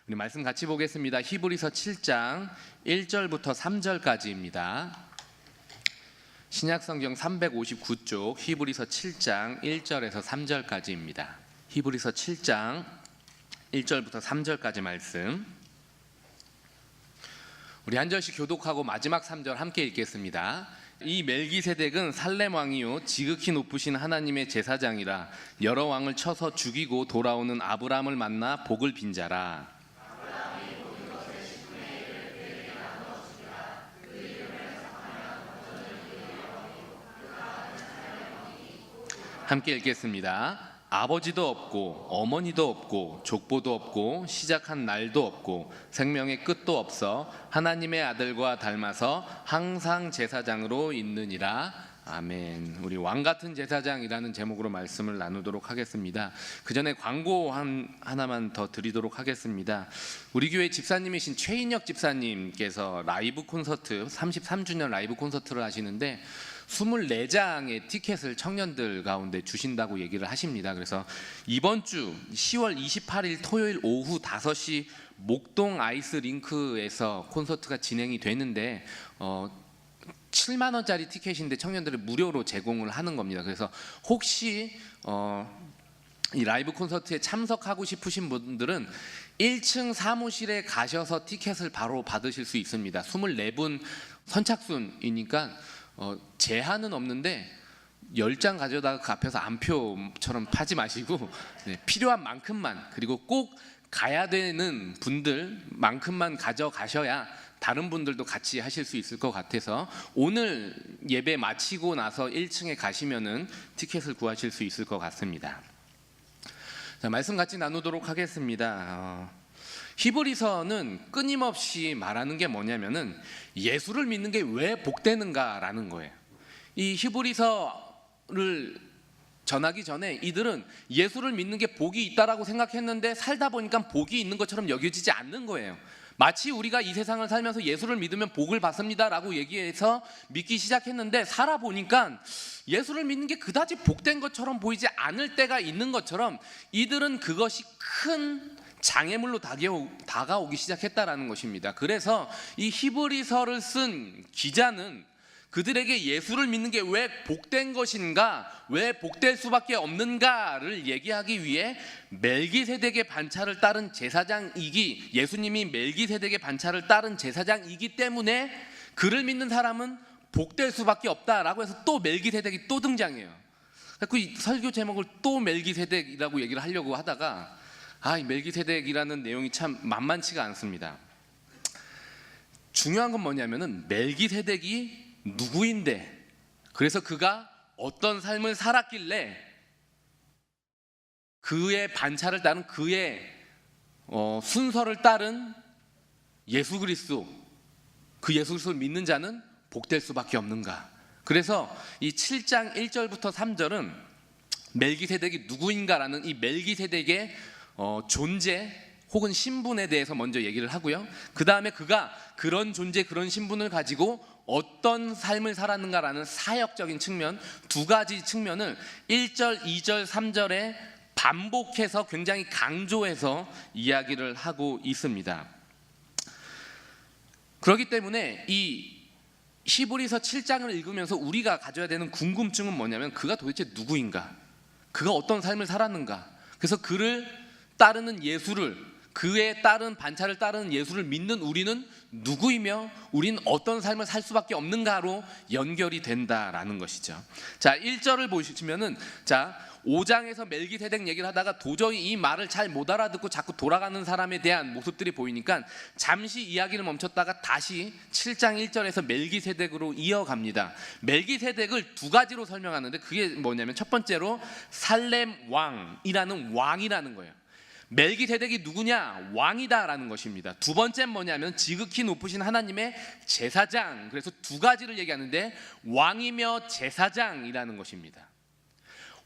우리 말씀 같이 보겠습니다. 히브리서 7장 1절부터 3절까지입니다. 신약성경 359쪽 히브리서 7장 1절에서 3절까지입니다. 히브리서 7장 1절부터 3절까지 말씀. 우리 한 절씩 교독하고 마지막 3절 함께 읽겠습니다. 이 멜기세덱은 살렘 왕이요 지극히 높으신 하나님의 제사장이라 여러 왕을 쳐서 죽이고 돌아오는 아브라함을 만나 복을 빈 자라. 함께 읽겠습니다. 아버지도 없고 어머니도 없고 족보도 없고 시작한 날도 없고 생명의 끝도 없어 하나님의 아들과 닮아서 항상 제사장으로 있느니라. 아멘. 우리 왕같은 제사장이라는 제목으로 말씀을 나누도록 하겠습니다. 그 전에 광고 하나만 더 드리도록 하겠습니다. 우리 교회 집사님이신 최인혁 집사님께서 라이브 콘서트 33주년 라이브 콘서트를 하시는데 24장의 티켓을 청년들 가운데 주신다고 얘기를 하십니다. 그래서 이번 주 10월 28일 토요일 오후 5시 목동 아이스링크에서 콘서트가 진행이 되는데 7만 원짜리 티켓인데 청년들을 무료로 제공을 하는 겁니다. 그래서 혹시 이 라이브 콘서트에 참석하고 싶으신 분들은 1층 사무실에 가셔서 티켓을 바로 받으실 수 있습니다. 24분 선착순이니까 제한은 없는데 10장 가져다가 그 앞에서 안표처럼 파지 마시고 필요한 만큼만, 그리고 꼭 가야 되는 분들만큼만 가져가셔야 다른 분들도 같이 하실 수 있을 것 같아서 오늘 예배 마치고 나서 1층에 가시면은 티켓을 구하실 수 있을 것 같습니다. 자, 말씀 같이 나누도록 하겠습니다. 히브리서는 끊임없이 말하는 게 뭐냐면은 예수를 믿는 게 왜 복되는가라는 거예요. 이 히브리서를 전하기 전에 이들은 예수를 믿는 게 복이 있다라고 생각했는데 살다 보니까 복이 있는 것처럼 여겨지지 않는 거예요. 마치 우리가 이 세상을 살면서 예수를 믿으면 복을 받습니다라고 얘기해서 믿기 시작했는데 살아보니까 예수를 믿는 게 그다지 복된 것처럼 보이지 않을 때가 있는 것처럼 이들은 그것이 큰 장애물로 다가오기 시작했다라는 것입니다. 그래서 이 히브리서를 쓴 기자는 그들에게 예수를 믿는 게 왜 복된 것인가, 왜 복될 수밖에 없는가를 얘기하기 위해 멜기세덱의 반차를 따른 제사장이기, 예수님이 멜기세덱의 반차를 따른 제사장이기 때문에 그를 믿는 사람은 복될 수밖에 없다라고 해서 또 멜기세덱이 또 등장해요. 그 설교 제목을 또 멜기세덱이라고 얘기를 하려고 하다가 이 멜기세덱이라는 내용이 참 만만치가 않습니다. 중요한 건 뭐냐면은 멜기세덱이 누구인데, 그래서 그가 어떤 삶을 살았길래 그의 반차를 따른, 그의 순서를 따른 예수 그리스도, 그 예수 그리스도를 믿는 자는 복될 수밖에 없는가. 그래서 이 7장 1절부터 3절은 멜기세덱이 누구인가라는 이 멜기세덱의 존재 혹은 신분에 대해서 먼저 얘기를 하고요. 그 다음에 그가 그런 존재, 그런 신분을 가지고 어떤 삶을 살았는가라는 사역적인 측면, 두 가지 측면을 1절, 2절, 3절에 반복해서 굉장히 강조해서 이야기를 하고 있습니다. 그렇기 때문에 이 히브리서 7장을 읽으면서 우리가 가져야 되는 궁금증은 뭐냐면 그가 도대체 누구인가? 그가 어떤 삶을 살았는가? 그래서 그를 따르는 예수를, 그에 따른 반차를 따르는 예수를 믿는 우리는 누구이며 우리는 어떤 삶을 살 수밖에 없는가로 연결이 된다라는 것이죠. 자, 1절을 보시면은 5장에서 멜기세덱 얘기를 하다가 도저히 이 말을 잘 못 알아듣고 자꾸 돌아가는 사람에 대한 모습들이 보이니까 잠시 이야기를 멈췄다가 다시 7장 1절에서 멜기세덱으로 이어갑니다. 멜기세덱을 두 가지로 설명하는데 그게 뭐냐면 첫 번째로 살렘 왕이라는 왕이라는 거예요. 멜기세덱이 누구냐? 왕이다라는 것입니다. 두 번째는 뭐냐면 지극히 높으신 하나님의 제사장. 그래서 두 가지를 얘기하는데 왕이며 제사장이라는 것입니다.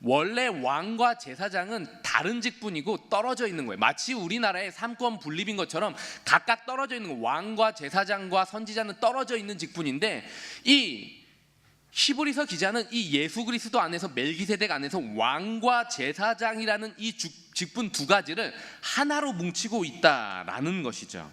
원래 왕과 제사장은 다른 직분이고 떨어져 있는 거예요. 마치 우리나라의 삼권 분립인 것처럼 각각 떨어져 있는 거예요. 왕과 제사장과 선지자는 떨어져 있는 직분인데 이 히브리서 기자는 이 예수 그리스도 안에서 멜기세덱 안에서 왕과 제사장이라는 이 직분 두 가지를 하나로 뭉치고 있다라는 것이죠.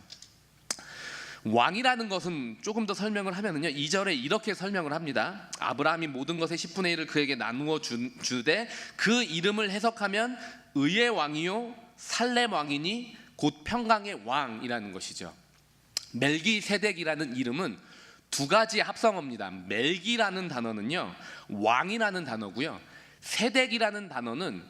왕이라는 것은 조금 더 설명을 하면은요, 2절에 이렇게 설명을 합니다. 아브라함이 모든 것의 10분의 1을 그에게 나누어 주되 그 이름을 해석하면 의의 왕이요 살렘 왕이니 곧 평강의 왕이라는 것이죠. 멜기세덱이라는 이름은 두 가지 합성어입니다. 멜기라는 단어는요 왕이라는 단어고요, 세덱이라는 단어는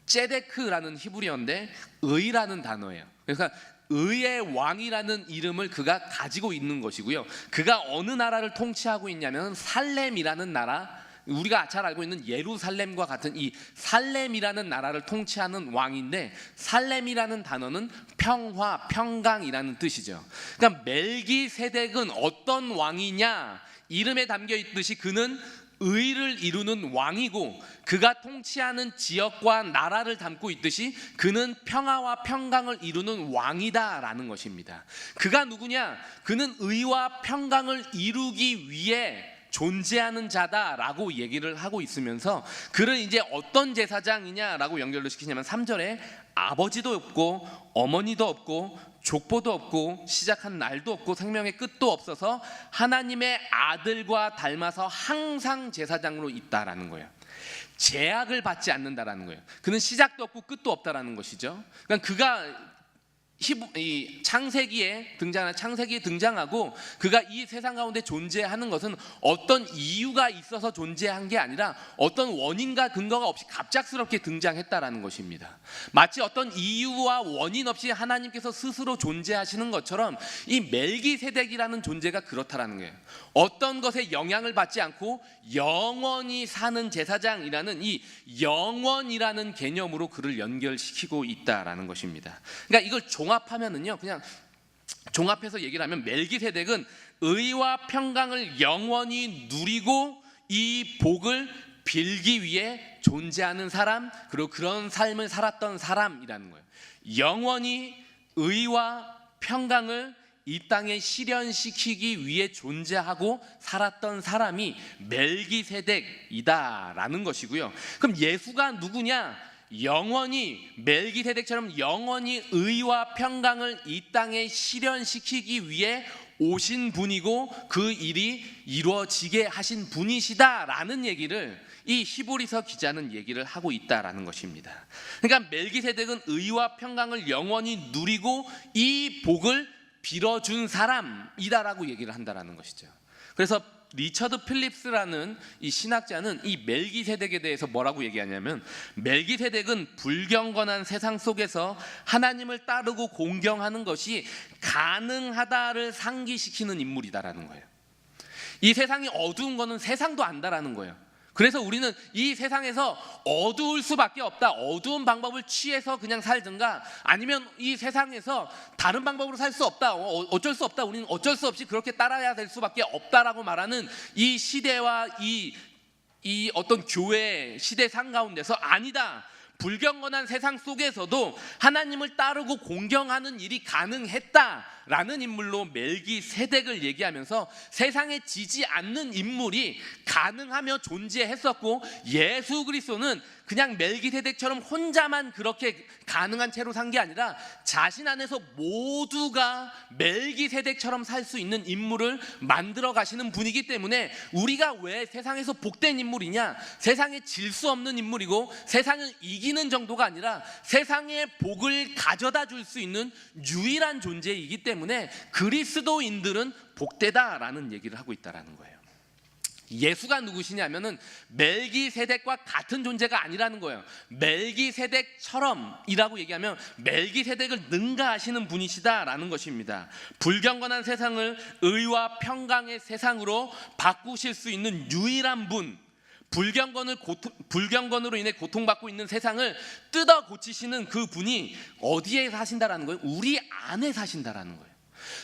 제데크라는 히브리어인데 의라는 단어예요. 그러니까 의의 왕이라는 이름을 그가 가지고 있는 것이고요, 그가 어느 나라를 통치하고 있냐면 살렘이라는 나라, 우리가 잘 알고 있는 예루살렘과 같은 이 살렘이라는 나라를 통치하는 왕인데, 살렘이라는 단어는 평화, 평강이라는 뜻이죠. 그러니까 멜기세덱은 어떤 왕이냐, 이름에 담겨 있듯이 그는 의를 이루는 왕이고, 그가 통치하는 지역과 나라를 담고 있듯이 그는 평화와 평강을 이루는 왕이다라는 것입니다. 그가 누구냐? 그는 의와 평강을 이루기 위해 존재하는 자다라고 얘기를 하고 있으면서, 그를 이제 어떤 제사장이냐라고 연결을 시키냐면 3절에 아버지도 없고 어머니도 없고 족보도 없고 시작한 날도 없고 생명의 끝도 없어서 하나님의 아들과 닮아서 항상 제사장으로 있다라는 거예요. 제약을 받지 않는다라는 거예요. 그는 시작도 없고 끝도 없다라는 것이죠. 그러니까 그가 이 창세기에 등장하고 그가 이 세상 가운데 존재하는 것은 어떤 이유가 있어서 존재한 게 아니라 어떤 원인과 근거가 없이 갑작스럽게 등장했다라는 것입니다. 마치 어떤 이유와 원인 없이 하나님께서 스스로 존재하시는 것처럼 이 멜기세덱이라는 존재가 그렇다라는 거예요. 어떤 것에 영향을 받지 않고 영원히 사는 제사장이라는 이 영원이라는 개념으로 그를 연결시키고 있다라는 것입니다. 그러니까 이걸 종합하면은요, 그냥 종합해서 얘기를 하면 멜기세덱은 의와 평강을 영원히 누리고 이 복을 빌기 위해 존재하는 사람, 그리고 그런 삶을 살았던 사람이라는 거예요. 영원히 의와 평강을 이 땅에 실현시키기 위해 존재하고 살았던 사람이 멜기세덱이다라는 것이고요. 그럼 예수가 누구냐? 영원히 멜기세덱처럼 영원히 의와 평강을 이 땅에 실현시키기 위해 오신 분이고 그 일이 이루어지게 하신 분이시다라는 얘기를 이 히브리서 기자는 얘기를 하고 있다라는 것입니다. 그러니까 멜기세덱은 의와 평강을 영원히 누리고 이 복을 빌어준 사람이다라고 얘기를 한다라는 것이죠. 그래서 리처드 필립스라는 이 신학자는 이 멜기세덱에 대해서 뭐라고 얘기하냐면, 멜기세덱은 불경건한 세상 속에서 하나님을 따르고 공경하는 것이 가능하다를 상기시키는 인물이다라는 거예요. 이 세상이 어두운 거는 세상도 안다라는 거예요. 그래서 우리는 이 세상에서 어두울 수밖에 없다, 어두운 방법을 취해서 그냥 살든가 아니면 이 세상에서 다른 방법으로 살 수 없다, 어쩔 수 없다, 우리는 어쩔 수 없이 그렇게 따라야 될 수밖에 없다라고 말하는 이 시대와 이 어떤 교회 시대상 가운데서 아니다, 불경건한 세상 속에서도 하나님을 따르고 공경하는 일이 가능했다라는 인물로 멜기세덱을 얘기하면서 세상에 지지 않는 인물이 가능하며 존재했었고, 예수 그리스도는 그냥 멜기세덱처럼 혼자만 그렇게 가능한 채로 산 게 아니라 자신 안에서 모두가 멜기세덱처럼 살 수 있는 인물을 만들어 가시는 분이기 때문에 우리가 왜 세상에서 복된 인물이냐, 세상에 질 수 없는 인물이고 세상을 이기는 정도가 아니라 세상의 복을 가져다 줄 수 있는 유일한 존재이기 때문에 그리스도인들은 복되다라는 얘기를 하고 있다라는 거예요. 예수가 누구시냐면은 멜기세덱과 같은 존재가 아니라는 거예요. 멜기세덱처럼이라고 얘기하면 멜기세덱을 능가하시는 분이시다라는 것입니다. 불경건한 세상을 의와 평강의 세상으로 바꾸실 수 있는 유일한 분, 불경건으로 인해 고통받고 있는 세상을 뜯어 고치시는 그 분이 어디에 사신다라는 거예요? 우리 안에 사신다라는 거예요.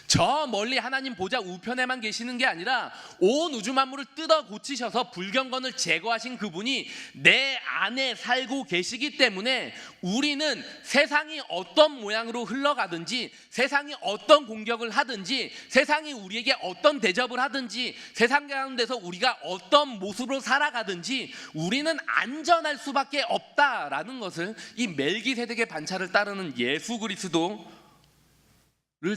저 멀리 하나님 보좌 우편에만 계시는 게 아니라 온 우주 만물을 뜯어 고치셔서 불경건을 제거하신 그분이 내 안에 살고 계시기 때문에 우리는 세상이 어떤 모양으로 흘러가든지, 세상이 어떤 공격을 하든지, 세상이 우리에게 어떤 대접을 하든지, 세상 가운데서 우리가 어떤 모습으로 살아가든지 우리는 안전할 수밖에 없다라는 것을 이 멜기세덱의 반차를 따르는 예수 그리스도를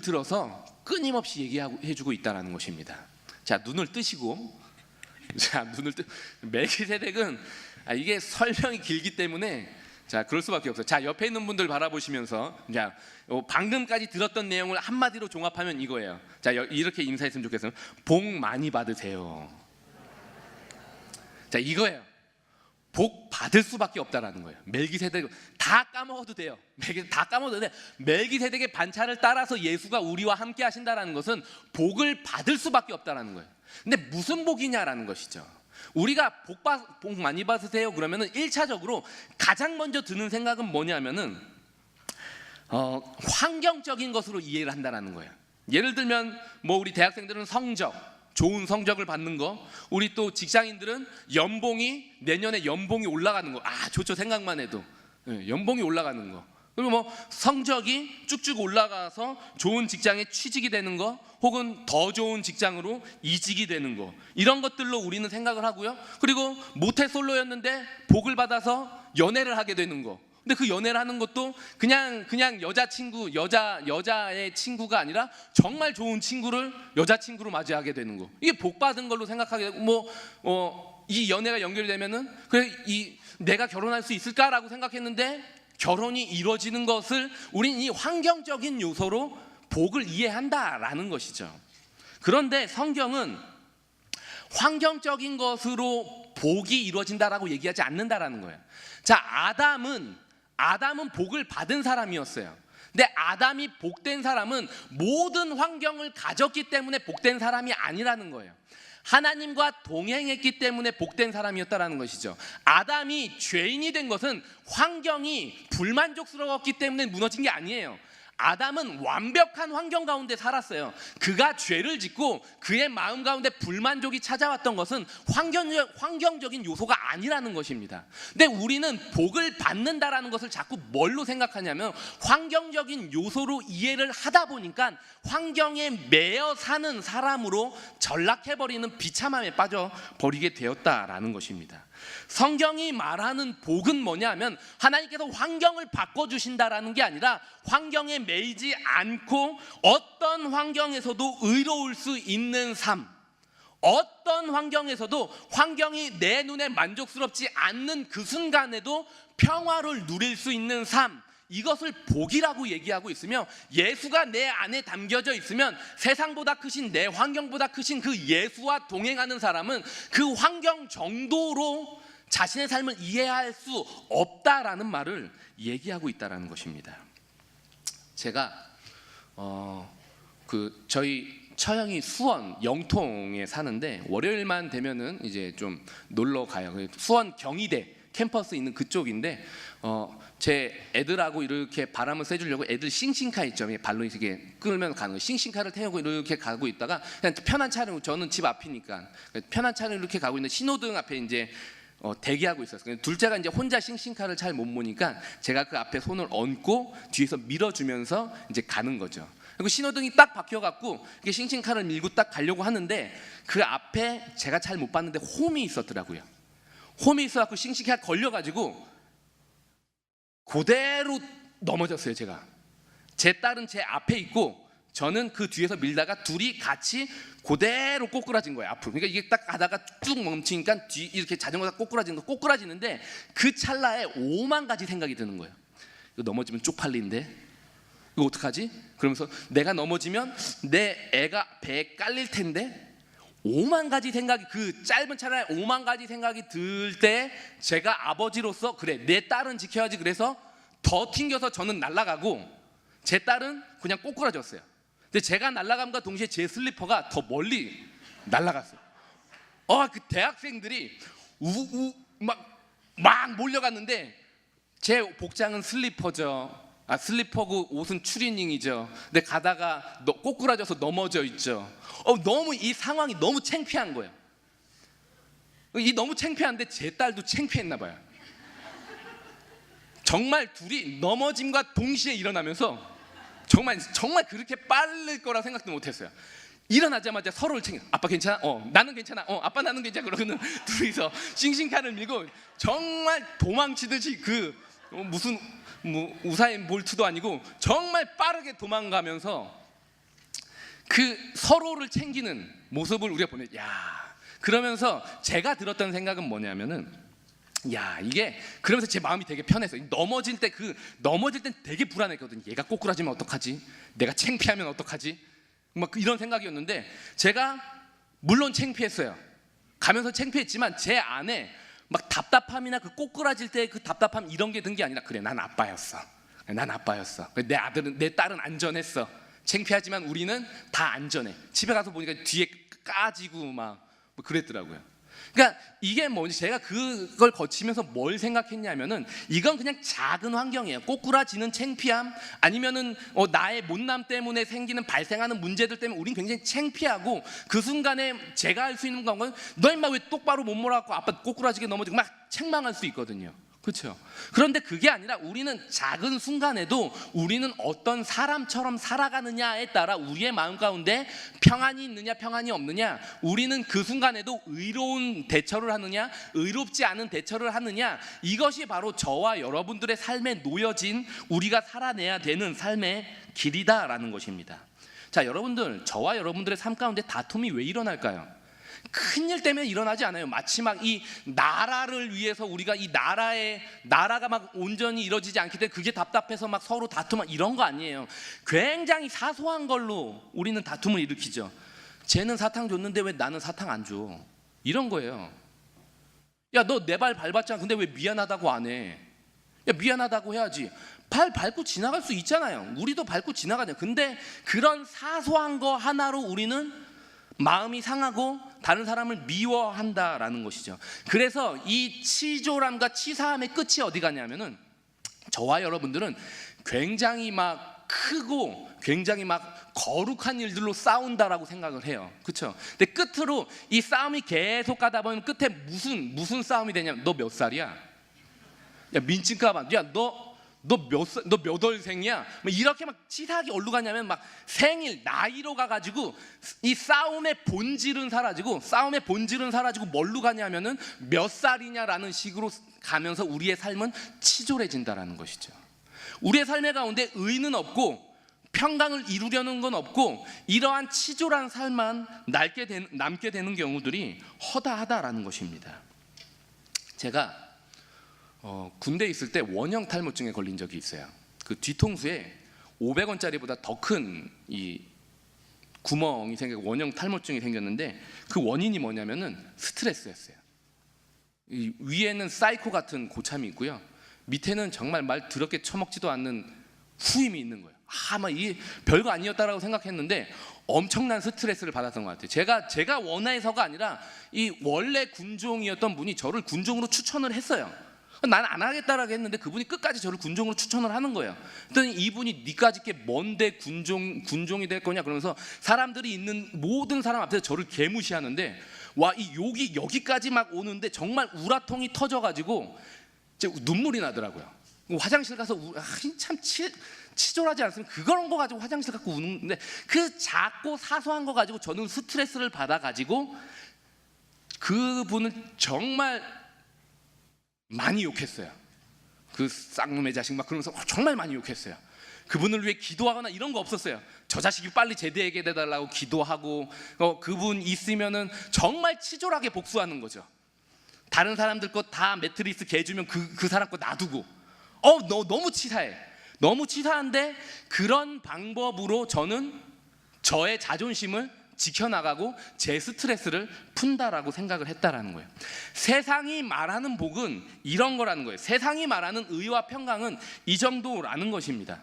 들어서 끊임없이 얘기해주고 있다는 것입니다. 자, 눈을 뜨시고, 멜기세덱은 이게 설명이 길기 때문에 자, 그럴 수밖에 없어요. 자, 옆에 있는 분들 바라보시면서, 자, 방금까지 들었던 내용을 한마디로 종합하면 이거예요. 자, 이렇게 인사했으면 좋겠어요. 복 많이 받으세요. 자, 이거예요. 복 받을 수밖에 없다라는 거예요. 멜기세덱 다 까먹어도 돼요. 다 까먹어도 돼. 멜기세덱의 반차를 따라서 예수가 우리와 함께 하신다라는 것은 복을 받을 수밖에 없다라는 거예요. 근데 무슨 복이냐라는 것이죠. 우리가 복 많이 받으세요 그러면은 1차적으로 가장 먼저 드는 생각은 뭐냐면은 환경적인 것으로 이해를 한다라는 거예요. 예를 들면 뭐 우리 대학생들은 성적, 좋은 성적을 받는 거, 우리 또 직장인들은 내년에 연봉이 올라가는 거. 좋죠. 생각만 해도 연봉이 올라가는 거. 그리고 뭐 성적이 쭉쭉 올라가서 좋은 직장에 취직이 되는 거, 혹은 더 좋은 직장으로 이직이 되는 거, 이런 것들로 우리는 생각을 하고요. 그리고 모태솔로였는데 복을 받아서 연애를 하게 되는 거. 근데 그 연애를 하는 것도 그냥 여자의 친구가 아니라 정말 좋은 친구를 여자친구로 맞이하게 되는 거. 이게 복 받은 걸로 생각하게 되고, 이 연애가 연결이 되면은 그래, 내가 결혼할 수 있을까라고 생각했는데 결혼이 이루어지는 것을 우리는 이 환경적인 요소로 복을 이해한다라는 것이죠. 그런데 성경은 환경적인 것으로 복이 이루어진다라고 얘기하지 않는다라는 거예요. 자, 아담은 복을 받은 사람이었어요. 근데 아담이 복된 사람은 모든 환경을 가졌기 때문에 복된 사람이 아니라는 거예요. 하나님과 동행했기 때문에 복된 사람이었다라는 것이죠. 아담이 죄인이 된 것은 환경이 불만족스러웠기 때문에 무너진 게 아니에요. 아담은 완벽한 환경 가운데 살았어요. 그가 죄를 짓고 그의 마음 가운데 불만족이 찾아왔던 것은 환경적인 요소가 아니라는 것입니다. 근데 우리는 복을 받는다라는 것을 자꾸 뭘로 생각하냐면 환경적인 요소로 이해를 하다 보니까 환경에 매여 사는 사람으로 전락해버리는 비참함에 빠져버리게 되었다라는 것입니다. 성경이 말하는 복은 뭐냐면 하나님께서 환경을 바꿔주신다라는 게 아니라 환경에 매이지 않고 어떤 환경에서도 의로울 수 있는 삶, 어떤 환경에서도 환경이 내 눈에 만족스럽지 않는 그 순간에도 평화를 누릴 수 있는 삶, 이것을 복이라고 얘기하고 있으며, 예수가 내 안에 담겨져 있으면 세상보다 크신, 내 환경보다 크신 그 예수와 동행하는 사람은 그 환경 정도로 자신의 삶을 이해할 수 없다라는 말을 얘기하고 있다라는 것입니다. 제가 저희 처형이 수원 영통에 사는데 월요일만 되면은 이제 좀 놀러 가요. 수원 경희대 캠퍼스 있는 그쪽인데 제 애들하고 이렇게 바람을 쐬주려고 애들 싱싱카 있죠. 발로 이렇게 끌면 가는 거. 싱싱카를 태우고 이렇게 가고 있다가 그냥 편한 차량, 저는 집 앞이니까 편한 차량 이렇게 가고 있는데 신호등 앞에 이제 대기하고 있었어요. 둘째가 이제 혼자 싱싱카를 잘 못 모니까 제가 그 앞에 손을 얹고 뒤에서 밀어주면서 이제 가는 거죠. 그리고 신호등이 딱 바뀌어갖고 이게 싱싱카를 밀고 딱 가려고 하는데 그 앞에 제가 잘 못 봤는데 홈이 있었더라고요. 홈이 있어갖고 싱싱카 걸려가지고 그대로 넘어졌어요. 제 딸은 제 앞에 있고 저는 그 뒤에서 밀다가 둘이 같이 그대로 꼬꾸라진 거예요, 앞으로. 그러니까 이게 딱 가다가 쭉 멈추니까 이렇게 자전거가 꼬꾸라지는데 그 찰나에 5만 가지 생각이 드는 거예요. 이거 넘어지면 쪽팔린데, 이거 어떡하지? 그러면서 내가 넘어지면 내 애가 배에 깔릴 텐데, 5만 가지 생각이, 그 짧은 찰나에 5만 가지 생각이 들 때 제가 아버지로서 그래, 내 딸은 지켜야지, 그래서 더 튕겨서 저는 날아가고 제 딸은 그냥 꼬꾸라졌어요. 근데 제가 날아감과 동시에 제 슬리퍼가 더 멀리 날아갔어요. 그 대학생들이 막 몰려갔는데 제 복장은 슬리퍼죠. 슬리퍼고 옷은 추리닝이죠. 근데 가다가 꼬꾸라져서 넘어져 있죠. 너무 이 상황이 너무 창피한 거예요. 이 너무 창피한데 제 딸도 창피했나 봐요. 정말 둘이 넘어짐과 동시에 일어나면서 정말 그렇게 빠를 거라 생각도 못했어요. 일어나자마자 서로를 챙겨. 아빠 괜찮아? 나는 괜찮아. 아빠 나는 괜찮아. 그러고는 둘이서 싱싱칸을 밀고 정말 도망치듯이 무슨 우사인 볼트도 아니고 정말 빠르게 도망가면서 그 서로를 챙기는 모습을 우리가 보면 그러면서 제가 들었던 생각은 뭐냐면은 이게 그러면서 제 마음이 되게 편했어요. 넘어질 때 되게 불안했거든요. 얘가 꼬꾸라지면 어떡하지? 내가 창피하면 어떡하지? 막 이런 생각이었는데 제가 물론 창피했어요. 가면서 창피했지만 제 안에 막 답답함이나 그 꼬꾸라질 때 그 답답함 이런 게 든 게 아니라 그래 난 아빠였어. 내 딸은 안전했어. 창피하지만 우리는 다 안전해. 집에 가서 보니까 뒤에 까지고 막 그랬더라고요. 그러니까 이게 뭐지? 제가 그걸 거치면서 뭘 생각했냐면은 이건 그냥 작은 환경이에요. 꼬꾸라지는 창피함 아니면은 나의 못남 때문에 발생하는 문제들 때문에 우린 굉장히 창피하고 그 순간에 제가 할 수 있는 건 너 임마 왜 똑바로 못 몰아갖고 아빠 꼬꾸라지게 넘어지고 막 책망할 수 있거든요. 그렇죠? 그런데 그게 아니라 우리는 작은 순간에도 우리는 어떤 사람처럼 살아가느냐에 따라 우리의 마음 가운데 평안이 있느냐 평안이 없느냐, 우리는 그 순간에도 의로운 대처를 하느냐 의롭지 않은 대처를 하느냐, 이것이 바로 저와 여러분들의 삶에 놓여진 우리가 살아내야 되는 삶의 길이다라는 것입니다. 자, 여러분들, 저와 여러분들의 삶 가운데 다툼이 왜 일어날까요? 큰일 때문에 일어나지 않아요. 마치 막 이 나라를 위해서 우리가 이 나라가 막 온전히 이루어지지 않기 때문에 그게 답답해서 막 서로 다투면 이런 거 아니에요. 굉장히 사소한 걸로 우리는 다툼을 일으키죠. 쟤는 사탕 줬는데 왜 나는 사탕 안 줘? 이런 거예요. 야, 너 내 발 밟았잖아. 근데 왜 미안하다고 안 해? 야, 미안하다고 해야지. 발 밟고 지나갈 수 있잖아요. 우리도 밟고 지나가잖아요. 근데 그런 사소한 거 하나로 우리는 마음이 상하고 다른 사람을 미워한다라는 것이죠. 그래서 이 치졸함과 치사함의 끝이 어디 가냐면은 저와 여러분들은 굉장히 막 크고 굉장히 막 거룩한 일들로 싸운다라고 생각을 해요. 그렇죠? 근데 끝으로 이 싸움이 계속 가다 보면 끝에 무슨 싸움이 되냐면 너 몇 살이야? 야, 민증가봐. 야, 너 몇 월생이야? 이렇게 막 치사하게 어디로 가냐면 막 생일, 나이로 가가지고 이 싸움의 본질은 사라지고 뭘로 가냐면은 몇 살이냐라는 식으로 가면서 우리의 삶은 치졸해진다라는 것이죠. 우리의 삶의 가운데 의는 없고 평강을 이루려는 건 없고 이러한 치졸한 삶만 남게 되는 경우들이 허다하다라는 것입니다. 제가 군대에 있을 때 원형 탈모증에 걸린 적이 있어요. 그 뒤통수에 500원짜리보다 더 큰 이 구멍이 생겨 원형 탈모증이 생겼는데 그 원인이 뭐냐면은 스트레스였어요. 이 위에는 사이코 같은 고참이 있고요. 밑에는 정말 말 더럽게 처먹지도 않는 후임이 있는 거예요. 막 이 별거 아니었다라고 생각했는데 엄청난 스트레스를 받았던 것 같아요. 제가 원해서가 아니라 이 원래 군종이었던 분이 저를 군종으로 추천을 했어요. 나는 안 하겠다라고 했는데 그분이 끝까지 저를 군종으로 추천을 하는 거예요. 그랬더니 이분이 니까짓 게 뭔데 군종이 될 거냐 그러면서 사람들이 있는 모든 사람 앞에서 저를 개무시하는데 와, 이 욕이 여기까지 막 오는데 정말 우라통이 터져가지고 눈물이 나더라고요. 화장실 가서 참 치졸하지 않습니까? 그런 거 가지고 화장실 갖고 우는데 그 작고 사소한 거 가지고 저는 스트레스를 받아가지고 그분을 정말 많이 욕했어요. 그 쌍놈의 자식 막 그러면서 정말 많이 욕했어요. 그분을 위해 기도하거나 이런 거 없었어요. 저 자식이 빨리 제대하게 해달라고 기도하고 그분 있으면은 정말 치졸하게 복수하는 거죠. 다른 사람들 거 다 매트리스 개주면 그 사람 거 놔두고 너 너무 치사해. 너무 치사한데 그런 방법으로 저는 저의 자존심을 지켜나가고 제 스트레스를 푼다라고 생각을 했다라는 거예요. 세상이 말하는 복은 이런 거라는 거예요. 세상이 말하는 의와 평강은 이 정도라는 것입니다.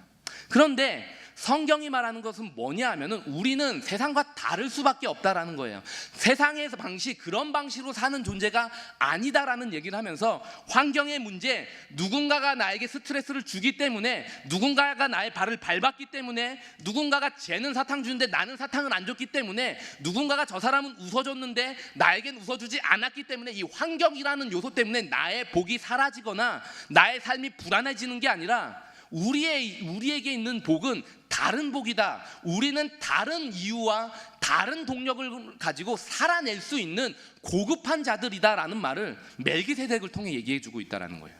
그런데 성경이 말하는 것은 뭐냐 하면은 우리는 세상과 다를 수밖에 없다라는 거예요. 세상에서 그런 방식으로 사는 존재가 아니다라는 얘기를 하면서 환경의 문제, 누군가가 나에게 스트레스를 주기 때문에, 누군가가 나의 발을 밟았기 때문에, 누군가가 쟤는 사탕 주는데 나는 사탕을 안 줬기 때문에, 누군가가 저 사람은 웃어줬는데 나에겐 웃어주지 않았기 때문에, 이 환경이라는 요소 때문에 나의 복이 사라지거나 나의 삶이 불안해지는 게 아니라 우리에게 있는 복은 다른 복이다. 우리는 다른 이유와 다른 동력을 가지고 살아낼 수 있는 고급한 자들이다라는 말을 멜기세덱을 통해 얘기해주고 있다는 거예요.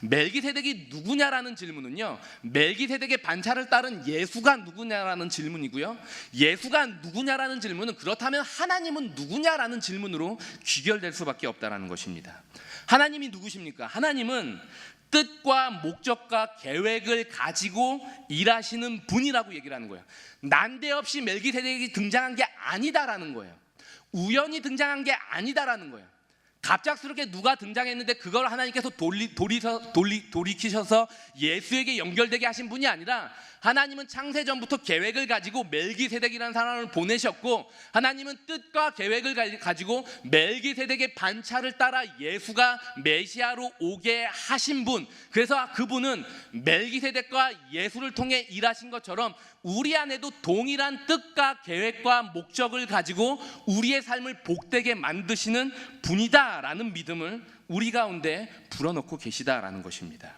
멜기세덱이 누구냐라는 질문은요, 멜기세덱의 반차를 따른 예수가 누구냐라는 질문이고요, 예수가 누구냐라는 질문은 그렇다면 하나님은 누구냐라는 질문으로 귀결될 수밖에 없다는 것입니다. 하나님이 누구십니까? 하나님은 뜻과 목적과 계획을 가지고 일하시는 분이라고 얘기를 하는 거예요. 난데없이 멜기세덱이 등장한 게 아니다라는 거예요. 우연히 등장한 게 아니다라는 거예요. 갑작스럽게 누가 등장했는데 그걸 하나님께서 돌이키셔서 예수에게 연결되게 하신 분이 아니라, 하나님은 창세전부터 계획을 가지고 멜기세덱이라는 사람을 보내셨고, 하나님은 뜻과 계획을 가지고 멜기세덱의 반차를 따라 예수가 메시아로 오게 하신 분, 그래서 그분은 멜기세덱과 예수를 통해 일하신 것처럼 우리 안에도 동일한 뜻과 계획과 목적을 가지고 우리의 삶을 복되게 만드시는 분이다라는 믿음을 우리 가운데 불어넣고 계시다라는 것입니다.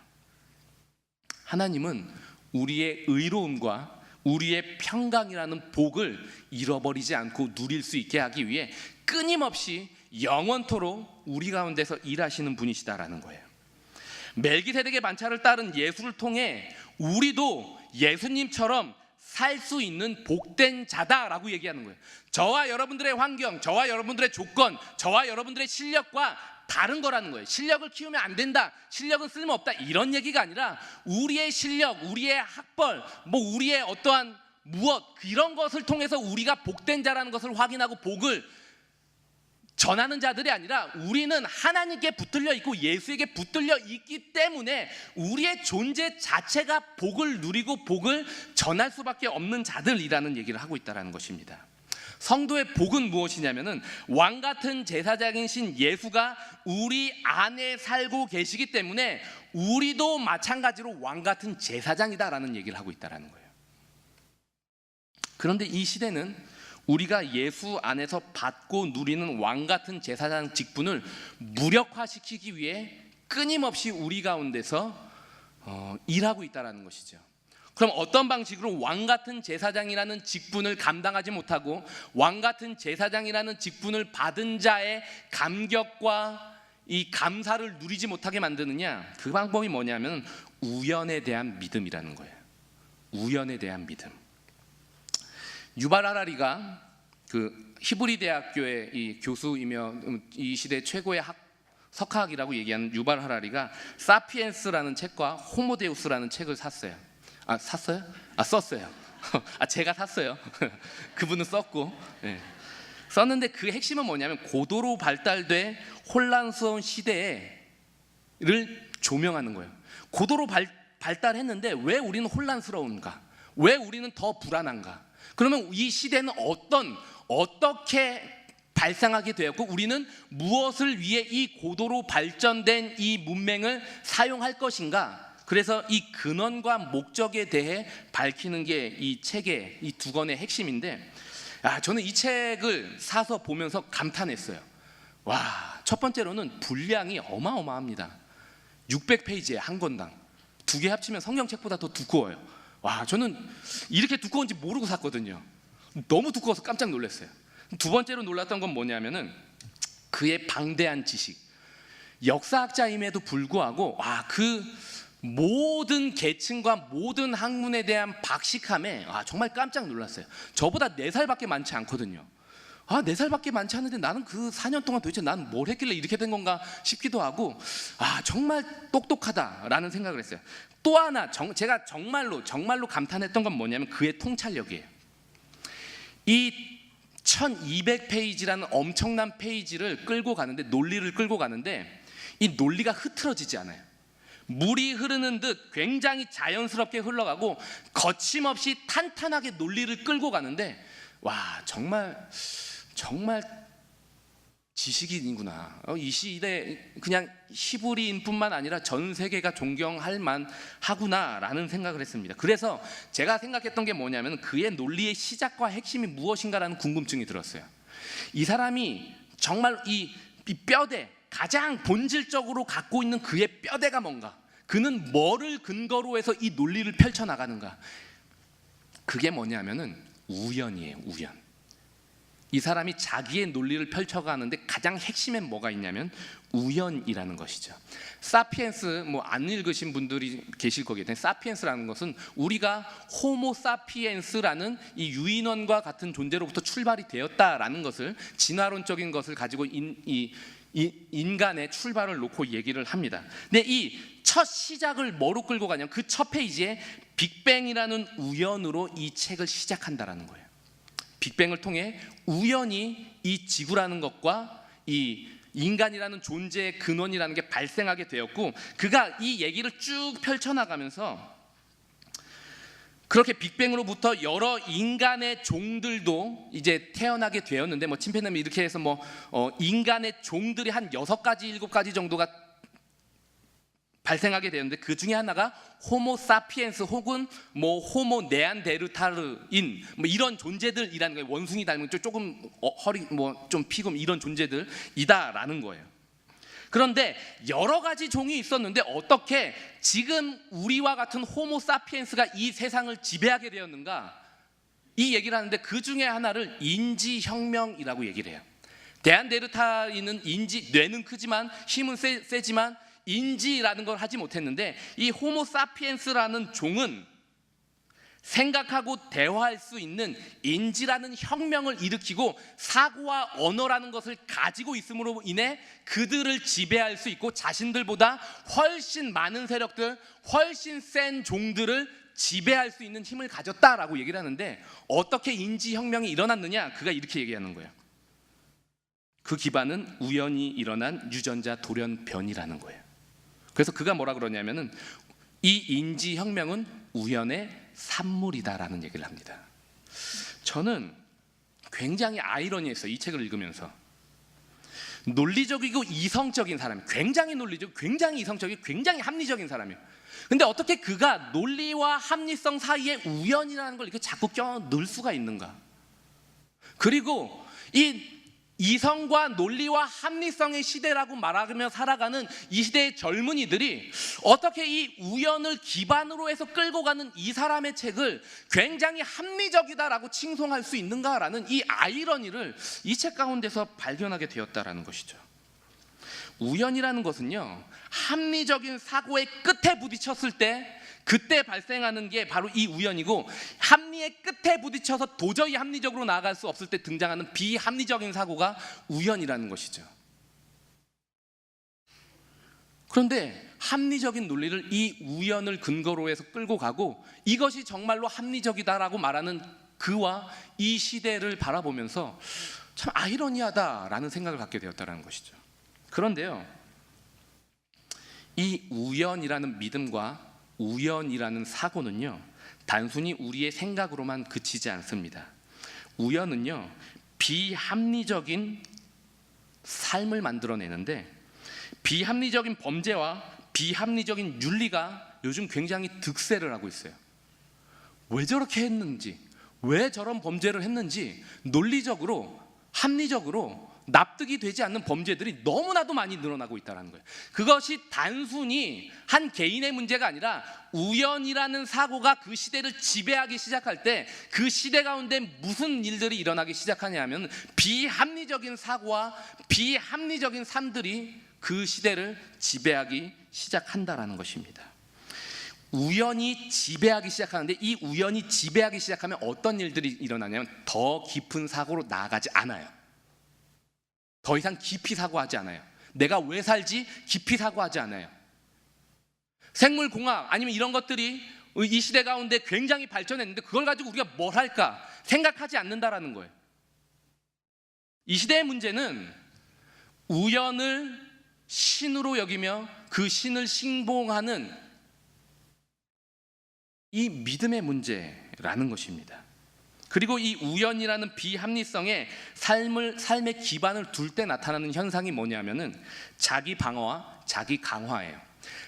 하나님은 우리의 의로움과 우리의 평강이라는 복을 잃어버리지 않고 누릴 수 있게 하기 위해 끊임없이 영원토록 우리 가운데서 일하시는 분이시다라는 거예요. 멜기세덱의 반차를 따른 예수를 통해 우리도 예수님처럼 살 수 있는 복된 자다라고 얘기하는 거예요. 저와 여러분들의 환경, 저와 여러분들의 조건, 저와 여러분들의 실력과 다른 거라는 거예요. 실력을 키우면 안 된다, 실력은 쓸모없다, 이런 얘기가 아니라 우리의 실력, 우리의 학벌, 우리의 어떠한 무엇, 이런 것을 통해서 우리가 복된 자라는 것을 확인하고 복을 전하는 자들이 아니라, 우리는 하나님께 붙들려 있고 예수에게 붙들려 있기 때문에 우리의 존재 자체가 복을 누리고 복을 전할 수밖에 없는 자들이라는 얘기를 하고 있다는 것입니다. 성도의 복은 무엇이냐면은, 왕같은 제사장이신 예수가 우리 안에 살고 계시기 때문에 우리도 마찬가지로 왕같은 제사장이다라는 얘기를 하고 있다는 거예요. 그런데 이 시대는 우리가 예수 안에서 받고 누리는 왕같은 제사장 직분을 무력화시키기 위해 끊임없이 우리 가운데서 일하고 있다는 것이죠. 그럼 어떤 방식으로 왕같은 제사장이라는 직분을 감당하지 못하고 왕같은 제사장이라는 직분을 받은 자의 감격과 이 감사를 누리지 못하게 만드느냐? 그 방법이 뭐냐면 우연에 대한 믿음이라는 거예요. 우연에 대한 믿음. 유발 하라리가 그 히브리 대학교의 이 교수이며 이 시대 최고의 석학이라고 얘기하는 유발 하라리가 사피엔스라는 책과 호모데우스라는 책을 샀어요. 썼어요. 제가 샀어요. 그분은 썼고, 썼는데 그 핵심은 뭐냐면 고도로 발달돼 혼란스러운 시대를 조명하는 거예요. 고도로 발달했는데 왜 우리는 혼란스러운가? 왜 우리는 더 불안한가? 그러면 이 시대는 어떻게 발상하게 되었고, 우리는 무엇을 위해 이 고도로 발전된 이 문명을 사용할 것인가? 그래서 이 근원과 목적에 대해 밝히는 게 이 책의 이 두 권의 핵심인데, 저는 이 책을 사서 보면서 감탄했어요. 와, 첫 번째로는 분량이 어마어마합니다. 600페이지에 한 권당. 두 개 합치면 성경책보다 더 두꺼워요. 와, 저는 이렇게 두꺼운지 모르고 샀거든요. 너무 두꺼워서 깜짝 놀랐어요. 두 번째로 놀랐던 건 뭐냐면은 그의 방대한 지식. 역사학자임에도 불구하고 그 모든 계층과 모든 학문에 대한 박식함에 정말 깜짝 놀랐어요. 저보다 4살밖에 많지 않거든요. 4살밖에 많지 않은데 나는 그 4년 동안 도대체 난 뭘 했길래 이렇게 된 건가 싶기도 하고, 정말 똑똑하다라는 생각을 했어요. 또 하나 제가 정말로 감탄했던 건 뭐냐면 그의 통찰력이에요. 이 1200페이지라는 엄청난 페이지를 끌고 가는데, 논리를 끌고 가는데 이 논리가 흐트러지지 않아요. 물이 흐르는 듯 굉장히 자연스럽게 흘러가고 거침없이 탄탄하게 논리를 끌고 가는데, 와, 정말 지식인이구나. 이 시대 그냥 히브리인뿐만 아니라 전 세계가 존경할 만하구나라는 생각을 했습니다. 그래서 제가 생각했던 게 뭐냐면 그의 논리의 시작과 핵심이 무엇인가라는 궁금증이 들었어요. 이 사람이 정말 이 뼈대, 가장 본질적으로 갖고 있는 그의 뼈대가 뭔가, 그는 뭐를 근거로 해서 이 논리를 펼쳐나가는가. 그게 뭐냐면은 우연이에요. 우연. 이 사람이 자기의 논리를 펼쳐가는데 가장 핵심엔 뭐가 있냐면 우연이라는 것이죠. 사피엔스, 뭐 안 읽으신 분들이 계실 거겠는데, 사피엔스라는 것은 우리가 호모 사피엔스라는 이 유인원과 같은 존재로부터 출발이 되었다라는 것을, 진화론적인 것을 가지고 인간의 출발을 놓고 얘기를 합니다. 근데 이 첫 시작을 뭐로 끌고 가냐면 그 첫 페이지에 빅뱅이라는 우연으로 이 책을 시작한다라는 거예요. 빅뱅을 통해 우연히 이 지구라는 것과 이 인간이라는 존재의 근원이라는 게 발생하게 되었고, 그가 이 얘기를 쭉 펼쳐나가면서 그렇게 빅뱅으로부터 여러 인간의 종들도 이제 태어나게 되었는데, 뭐 침팬지는 이렇게 해서 인간의 종들이 한 6가지 7가지 정도가 발생하게 되는데, 그 중에 하나가 호모 사피엔스 혹은 뭐 호모 네안데르탈인 뭐 이런 존재들이라는 거예요. 원숭이 닮은 조금 허리 뭐 좀 피금 이런 존재들이다라는 거예요. 그런데 여러 가지 종이 있었는데 어떻게 지금 우리와 같은 호모 사피엔스가 이 세상을 지배하게 되었는가, 이 얘기를 하는데 그 중에 하나를 인지혁명이라고 얘기를 해요. 네안데르탈인은 뇌는 크지만 힘은 세지만 인지라는 걸 하지 못했는데, 이 호모 사피엔스라는 종은 생각하고 대화할 수 있는 인지라는 혁명을 일으키고 사고와 언어라는 것을 가지고 있음으로 인해 그들을 지배할 수 있고 자신들보다 훨씬 많은 세력들, 훨씬 센 종들을 지배할 수 있는 힘을 가졌다라고 얘기를 하는데, 어떻게 인지혁명이 일어났느냐, 그가 이렇게 얘기하는 거예요. 그 기반은 우연히 일어난 유전자 돌연변이라는 거예요. 그래서 그가 뭐라 그러냐면은 이 인지혁명은 우연의 산물이다라는 얘기를 합니다. 저는 굉장히 아이러니했어요. 이 책을 읽으면서. 논리적이고 이성적인 사람, 굉장히 논리적, 굉장히 이성적이고 굉장히 합리적인 사람이에요. 근데 어떻게 그가 논리와 합리성 사이에 우연이라는 걸 이렇게 자꾸 껴 넣을 수가 있는가? 그리고 이 이성과 논리와 합리성의 시대라고 말하며 살아가는 이 시대의 젊은이들이 어떻게 이 우연을 기반으로 해서 끌고 가는 이 사람의 책을 굉장히 합리적이다라고 칭송할 수 있는가라는 이 아이러니를 이 책 가운데서 발견하게 되었다라는 것이죠. 우연이라는 것은요, 합리적인 사고의 끝에 부딪혔을 때 그때 발생하는 게 바로 이 우연이고, 합리의 끝에 부딪혀서 도저히 합리적으로 나아갈 수 없을 때 등장하는 비합리적인 사고가 우연이라는 것이죠. 그런데 합리적인 논리를 이 우연을 근거로 해서 끌고 가고, 이것이 정말로 합리적이다라고 말하는 그와 이 시대를 바라보면서 참 아이러니하다라는 생각을 갖게 되었다는 것이죠. 그런데요, 이 우연이라는 믿음과 우연이라는 사고는요, 단순히 우리의 생각으로만 그치지 않습니다. 우연은요, 비합리적인 삶을 만들어내는데, 비합리적인 범죄와 비합리적인 윤리가 요즘 굉장히 득세를 하고 있어요. 왜 저렇게 했는지, 왜 저런 범죄를 했는지 논리적으로, 합리적으로 납득이 되지 않는 범죄들이 너무나도 많이 늘어나고 있다는 거예요. 그것이 단순히 한 개인의 문제가 아니라 우연이라는 사고가 그 시대를 지배하기 시작할 때 그 시대 가운데 무슨 일들이 일어나기 시작하냐 하면 비합리적인 사고와 비합리적인 삶들이 그 시대를 지배하기 시작한다라는 것입니다. 우연이 지배하기 시작하는데, 이 우연이 지배하기 시작하면 어떤 일들이 일어나냐면 더 깊은 사고로 나아가지 않아요. 더 이상 깊이 사고하지 않아요. 내가 왜 살지? 깊이 사고하지 않아요. 생물공학 아니면 이런 것들이 이 시대 가운데 굉장히 발전했는데 그걸 가지고 우리가 뭘 할까 생각하지 않는다라는 거예요. 이 시대의 문제는 우연을 신으로 여기며 그 신을 신봉하는 이 믿음의 문제라는 것입니다. 그리고 이 우연이라는 비합리성에 삶의 기반을 둘 때 나타나는 현상이 뭐냐면은 자기 방어와 자기 강화예요.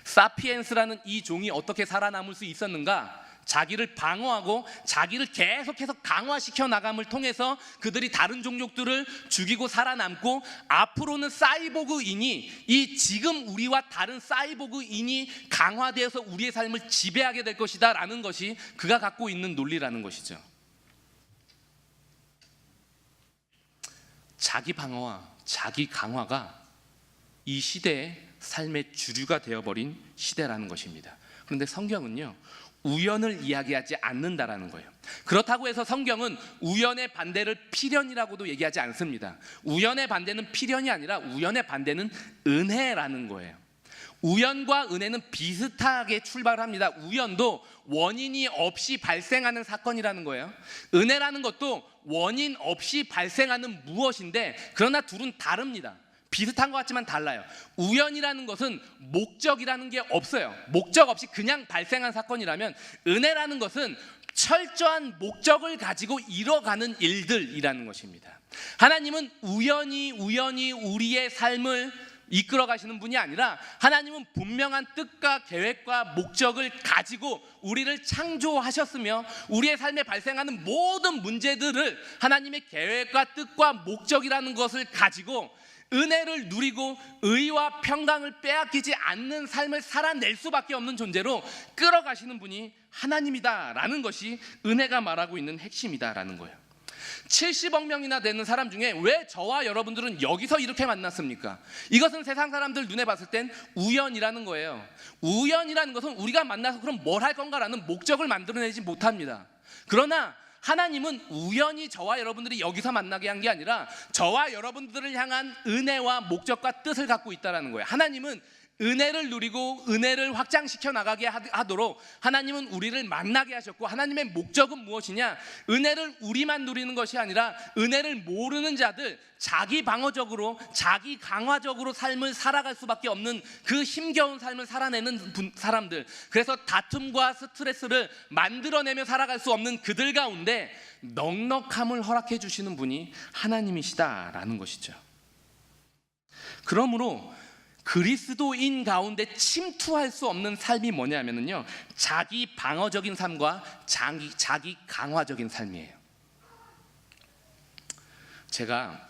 사피엔스라는 이 종이 어떻게 살아남을 수 있었는가? 자기를 방어하고 자기를 계속해서 강화시켜 나감을 통해서 그들이 다른 종족들을 죽이고 살아남고, 앞으로는 사이보그인이, 이 지금 우리와 다른 사이보그인이 강화되어서 우리의 삶을 지배하게 될 것이다 라는 것이 그가 갖고 있는 논리라는 것이죠. 자기 방어와 자기 강화가 이 시대의 삶의 주류가 되어버린 시대라는 것입니다. 그런데 성경은요, 우연을 이야기하지 않는다라는 거예요. 그렇다고 해서 성경은 우연의 반대를 필연이라고도 얘기하지 않습니다. 우연의 반대는 필연이 아니라 우연의 반대는 은혜라는 거예요. 우연과 은혜는 비슷하게 출발합니다. 우연도 원인이 없이 발생하는 사건이라는 거예요. 은혜라는 것도 원인 없이 발생하는 무엇인데, 그러나 둘은 다릅니다. 비슷한 것 같지만 달라요. 우연이라는 것은 목적이라는 게 없어요. 목적 없이 그냥 발생한 사건이라면, 은혜라는 것은 철저한 목적을 가지고 이뤄가는 일들이라는 것입니다. 하나님은 우연히 우리의 삶을 이끌어 가시는 분이 아니라, 하나님은 분명한 뜻과 계획과 목적을 가지고 우리를 창조하셨으며, 우리의 삶에 발생하는 모든 문제들을 하나님의 계획과 뜻과 목적이라는 것을 가지고 은혜를 누리고 의와 평강을 빼앗기지 않는 삶을 살아낼 수밖에 없는 존재로 끌어가시는 분이 하나님이다라는 것이 은혜가 말하고 있는 핵심이다라는 거예요. 70억 명이나 되는 사람 중에 왜 저와 여러분들은 여기서 이렇게 만났습니까? 이것은 세상 사람들 눈에 봤을 땐 우연이라는 거예요. 우연이라는 것은 우리가 만나서 그럼 뭘 할 건가라는 목적을 만들어내지 못합니다. 그러나 하나님은 우연히 저와 여러분들이 여기서 만나게 한 게 아니라 저와 여러분들을 향한 은혜와 목적과 뜻을 갖고 있다는 거예요. 하나님은 은혜를 누리고 은혜를 확장시켜 나가게 하도록 하나님은 우리를 만나게 하셨고, 하나님의 목적은 무엇이냐? 은혜를 우리만 누리는 것이 아니라 은혜를 모르는 자들, 자기 방어적으로 자기 강화적으로 삶을 살아갈 수밖에 없는 그 힘겨운 삶을 살아내는 사람들, 그래서 다툼과 스트레스를 만들어내며 살아갈 수 없는 그들 가운데 넉넉함을 허락해 주시는 분이 하나님이시다라는 것이죠. 그러므로 그리스도인 가운데 침투할 수 없는 삶이 뭐냐면요, 자기 방어적인 삶과 자기 강화적인 삶이에요. 제가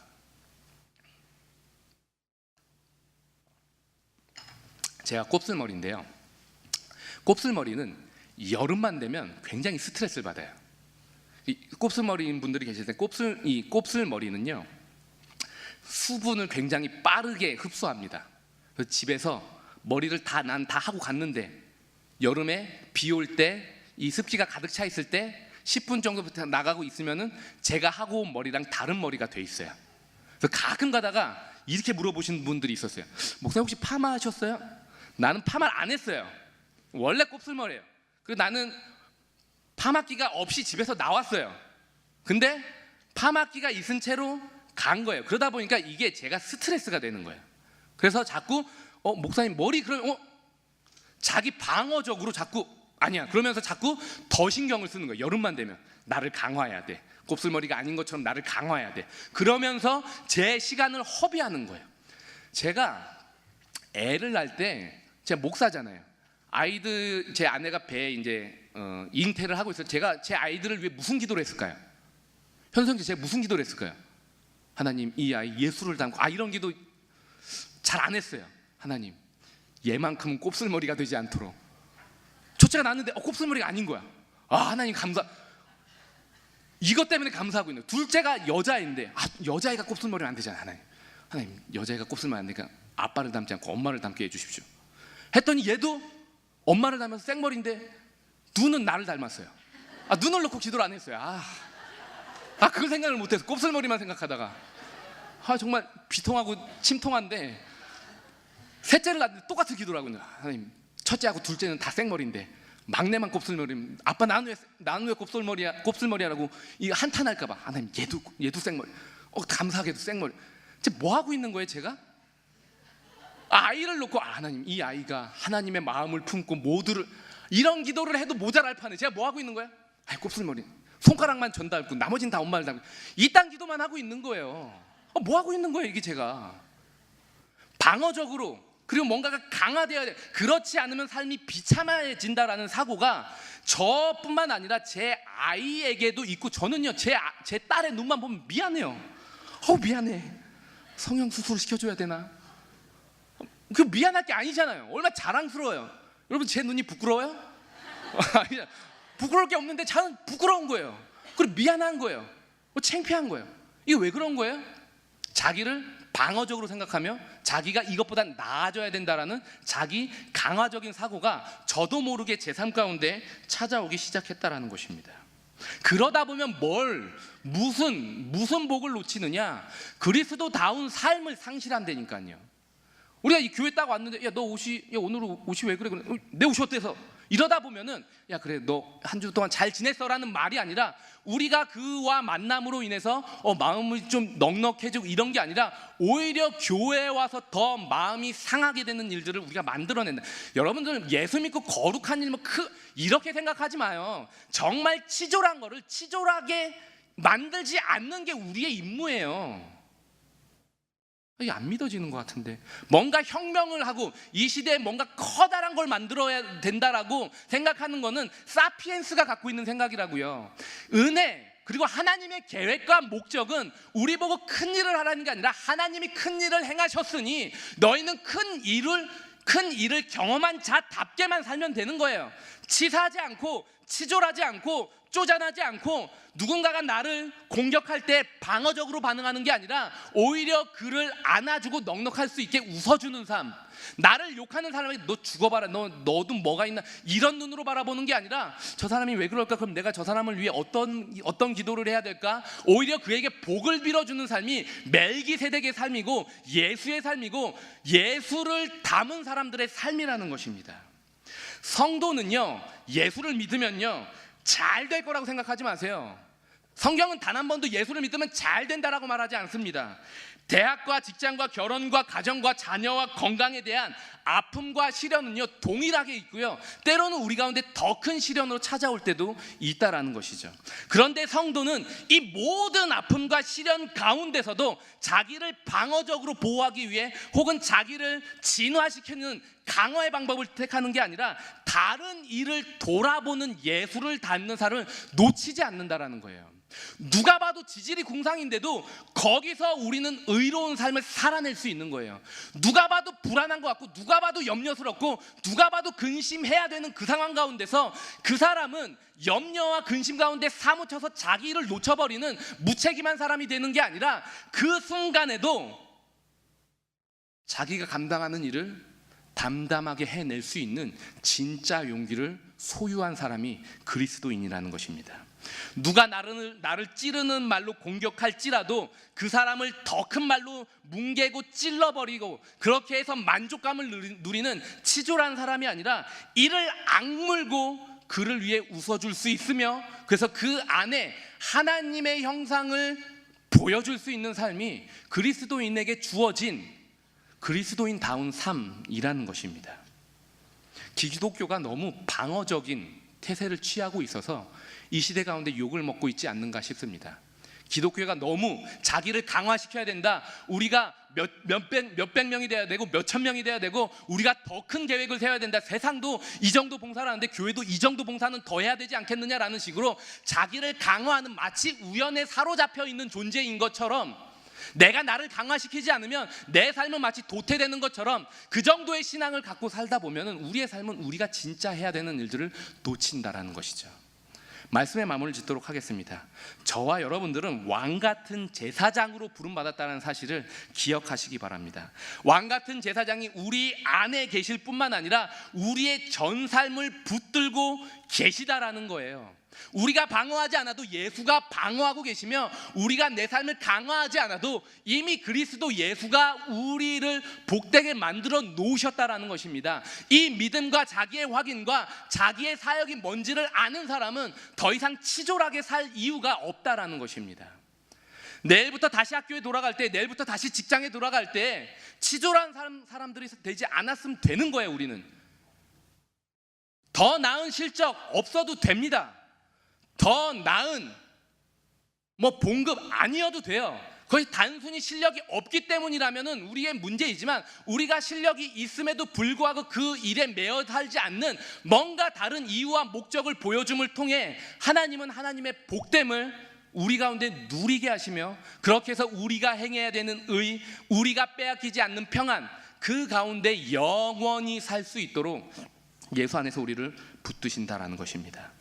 곱슬머리인데요, 곱슬머리는 여름만 되면 굉장히 스트레스를 받아요. 곱슬머리인 분들이 계실 때 곱슬머리는요, 수분을 굉장히 빠르게 흡수합니다. 그래서 집에서 머리를 난 다 하고 갔는데, 여름에 비 올 때 이 습기가 가득 차 있을 때 10분 정도부터 나가고 있으면은 제가 하고 온 머리랑 다른 머리가 돼 있어요. 그래서 가끔 가다가 이렇게 물어보시는 분들이 있었어요. 목사님 혹시 파마 하셨어요? 나는 파마를 안 했어요. 원래 곱슬머리예요. 그리고 나는 파마기가 없이 집에서 나왔어요. 근데 파마기가 있은 채로 간 거예요. 그러다 보니까 이게 제가 스트레스가 되는 거예요. 그래서 자꾸 목사님 머리 그럼 자기 방어적으로 자꾸 아니야 그러면서 자꾸 더 신경을 쓰는 거예요. 여름만 되면 나를 강화해야 돼. 곱슬머리가 아닌 것처럼 나를 강화해야 돼. 그러면서 제 시간을 허비하는 거예요. 제가 애를 낳을 때, 제가 목사잖아요. 아이들, 제 아내가 배에 이제 잉태를 하고 있어요. 제가 제 아이들을 위해 무슨 기도를 했을까요? 현성씨, 제가 무슨 기도를 했을까요? 하나님, 이 아이 예수를 닮고, 이런 기도 잘 안 했어요. 하나님, 얘만큼은 곱슬머리가 되지 않도록. 첫째가 낳았는데 곱슬머리가 아닌 거야. 하나님 감사. 이것 때문에 감사하고 있는 거예요. 둘째가 여자인데 여자애가 곱슬머리는 안 되잖아요. 하나님 여자애가 곱슬머리 안 되니까 아빠를 닮지 않고 엄마를 닮게 해주십시오. 했더니 얘도 엄마를 닮아서 생머리인데 눈은 나를 닮았어요. 눈을 놓고 기도를 안 했어요. 그걸 생각을 못해서 곱슬머리만 생각하다가 정말 비통하고 침통한데, 셋째를 낳았는데 똑같은 기도를 하고 있는 거예요. 하나님, 첫째하고 둘째는 다 생머리인데 막내만 곱슬머리. 아빠 나는 왜 곱슬머리야라고 이 한탄할까 봐. 하나님, 얘도 생머리. 감사하게도 생머리. 뭐 하고 있는 거예요 제가? 아이를 놓고 하나님, 이 아이가 하나님의 마음을 품고 모두를, 이런 기도를 해도 모자랄 판에 제가 뭐 하고 있는 거예요? 곱슬머리 손가락만 전달고 나머지는 다 엄마를 닮고 이딴 기도만 하고 있는 거예요. 뭐 하고 있는 거예요 이게? 제가 방어적으로, 그리고 뭔가가 강화되어야 돼. 그렇지 않으면 삶이 비참해진다라는 사고가 저뿐만 아니라 제 아이에게도 있고, 저는요 제 딸의 눈만 보면 미안해요. 미안해, 성형수술 시켜줘야 되나? 그 미안할 게 아니잖아요. 얼마나 자랑스러워요. 여러분, 제 눈이 부끄러워요? 부끄러울 게 없는데 저는 부끄러운 거예요. 그리고 미안한 거예요. 창피한 거예요. 이게 왜 그런 거예요? 자기를 방어적으로 생각하며 자기가 이것보다 나아져야 된다라는 자기 강화적인 사고가 저도 모르게 제 삶 가운데 찾아오기 시작했다라는 것입니다. 그러다 보면 무슨 복을 놓치느냐? 그리스도다운 삶을 상실한다니까요. 우리가 이 교회 딱 왔는데, 야 너 오늘 옷이 왜 그래? 내 옷이 어때서? 이러다 보면은, 야 그래 너 한 주 동안 잘 지냈어라는 말이 아니라, 우리가 그와 만남으로 인해서 마음이 좀 넉넉해지고 이런 게 아니라 오히려 교회에 와서 더 마음이 상하게 되는 일들을 우리가 만들어낸다. 여러분들 예수 믿고 거룩한 일 이렇게 생각하지 마요. 정말 치졸한 거를 치졸하게 만들지 않는 게 우리의 임무예요. 이게 안 믿어지는 것 같은데, 뭔가 혁명을 하고 이 시대에 뭔가 커다란 걸 만들어야 된다라고 생각하는 거는 사피엔스가 갖고 있는 생각이라고요. 은혜, 그리고 하나님의 계획과 목적은 우리 보고 큰 일을 하라는 게 아니라, 하나님이 큰 일을 행하셨으니 너희는 큰 일을 경험한 자답게만 살면 되는 거예요. 치사하지 않고 치졸하지 않고 쪼잔하지 않고, 누군가가 나를 공격할 때 방어적으로 반응하는 게 아니라 오히려 그를 안아주고 넉넉할 수 있게 웃어주는 삶. 나를 욕하는 사람에게 너 죽어봐라, 너도 뭐가 있나, 이런 눈으로 바라보는 게 아니라, 저 사람이 왜 그럴까? 그럼 내가 저 사람을 위해 어떤 기도를 해야 될까? 오히려 그에게 복을 빌어주는 삶이 멜기세덱의 삶이고 예수의 삶이고 예수를 담은 사람들의 삶이라는 것입니다. 성도는요, 예수를 믿으면요 잘 될 거라고 생각하지 마세요. 성경은 단 한 번도 예수를 믿으면 잘 된다라고 말하지 않습니다. 대학과 직장과 결혼과 가정과 자녀와 건강에 대한 아픔과 시련은요 동일하게 있고요, 때로는 우리 가운데 더 큰 시련으로 찾아올 때도 있다라는 것이죠. 그런데 성도는 이 모든 아픔과 시련 가운데서도 자기를 방어적으로 보호하기 위해, 혹은 자기를 진화시키는 강화의 방법을 택하는 게 아니라, 다른 이를 돌아보는 예수를 닮는 삶을 놓치지 않는다라는 거예요. 누가 봐도 지질이 궁상인데도 거기서 우리는 의로운 삶을 살아낼 수 있는 거예요. 누가 봐도 불안한 것 같고, 누가 봐도 염려스럽고, 누가 봐도 근심해야 되는 그 상황 가운데서 그 사람은 염려와 근심 가운데 사무쳐서 자기 일을 놓쳐버리는 무책임한 사람이 되는 게 아니라, 그 순간에도 자기가 감당하는 일을 담담하게 해낼 수 있는 진짜 용기를 소유한 사람이 그리스도인이라는 것입니다. 누가 나를 찌르는 말로 공격할지라도 그 사람을 더 큰 말로 뭉개고 찔러버리고, 그렇게 해서 만족감을 누리는 치졸한 사람이 아니라, 이를 악물고 그를 위해 웃어줄 수 있으며, 그래서 그 안에 하나님의 형상을 보여줄 수 있는 삶이 그리스도인에게 주어진 그리스도인다운 삶이라는 것입니다. 기독교가 너무 방어적인 태세를 취하고 있어서 이 시대 가운데 욕을 먹고 있지 않는가 싶습니다. 기독교가 너무 자기를 강화시켜야 된다, 우리가 몇백 명이 돼야 되고 몇천 명이 돼야 되고, 우리가 더 큰 계획을 세워야 된다, 세상도 이 정도 봉사를 하는데 교회도 이 정도 봉사는 더 해야 되지 않겠느냐라는 식으로 자기를 강화하는, 마치 우연에 사로잡혀 있는 존재인 것처럼, 내가 나를 강화시키지 않으면 내 삶은 마치 도태되는 것처럼, 그 정도의 신앙을 갖고 살다 보면 우리의 삶은 우리가 진짜 해야 되는 일들을 놓친다라는 것이죠. 말씀의 마무리를 짓도록 하겠습니다. 저와 여러분들은 왕같은 제사장으로 부름받았다는 사실을 기억하시기 바랍니다. 왕같은 제사장이 우리 안에 계실 뿐만 아니라 우리의 전 삶을 붙들고 계시다라는 거예요. 우리가 방어하지 않아도 예수가 방어하고 계시며, 우리가 내 삶을 강화하지 않아도 이미 그리스도 예수가 우리를 복되게 만들어 놓으셨다라는 것입니다. 이 믿음과 자기의 확인과 자기의 사역이 뭔지를 아는 사람은 더 이상 치졸하게 살 이유가 없다라는 것입니다. 내일부터 다시 학교에 돌아갈 때, 내일부터 다시 직장에 돌아갈 때 치졸한 사람들이 되지 않았으면 되는 거예요. 우리는 더 나은 실적 없어도 됩니다. 더 나은 봉급 아니어도 돼요. 그것이 단순히 실력이 없기 때문이라면 우리의 문제이지만, 우리가 실력이 있음에도 불구하고 그 일에 매여 살지 않는 뭔가 다른 이유와 목적을 보여줌을 통해 하나님은 하나님의 복됨을 우리 가운데 누리게 하시며, 그렇게 해서 우리가 행해야 되는 의, 우리가 빼앗기지 않는 평안, 그 가운데 영원히 살 수 있도록 예수 안에서 우리를 붙드신다라는 것입니다.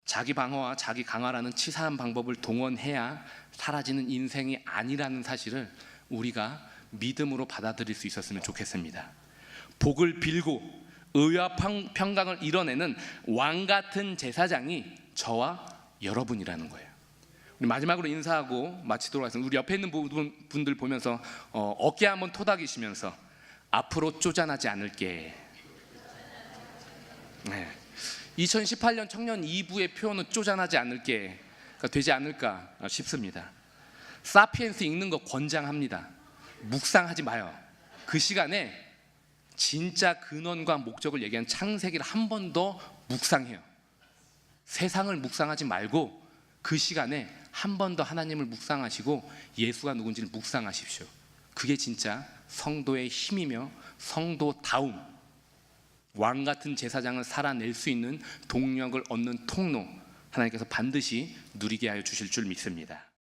자기 방어와 자기 강화라는 치사한 방법을 동원해야 사라지는 인생이 아니라는 사실을 우리가 믿음으로 받아들일 수 있었으면 좋겠습니다. 복을 빌고 의와 평강을 이뤄내는 왕 같은 제사장이 저와 여러분이라는 거예요. 우리 마지막으로 인사하고 마치도록 하겠습니다. 우리 옆에 있는 분들 보면서 어깨 한번 토닥이시면서 앞으로 쪼잔하지 않을게. 네. 2018년 청년 2부의 표현은 쪼잔하지 않을게 되지 않을까 싶습니다. 사피엔스 읽는 거 권장합니다. 묵상하지 마요. 그 시간에 진짜 근원과 목적을 얘기한 창세기를 한 번 더 묵상해요. 세상을 묵상하지 말고 그 시간에 한 번 더 하나님을 묵상하시고 예수가 누군지를 묵상하십시오. 그게 진짜 성도의 힘이며 성도다움, 왕 같은 제사장을 살아낼 수 있는 동력을 얻는 통로, 하나님께서 반드시 누리게 하여 주실 줄 믿습니다.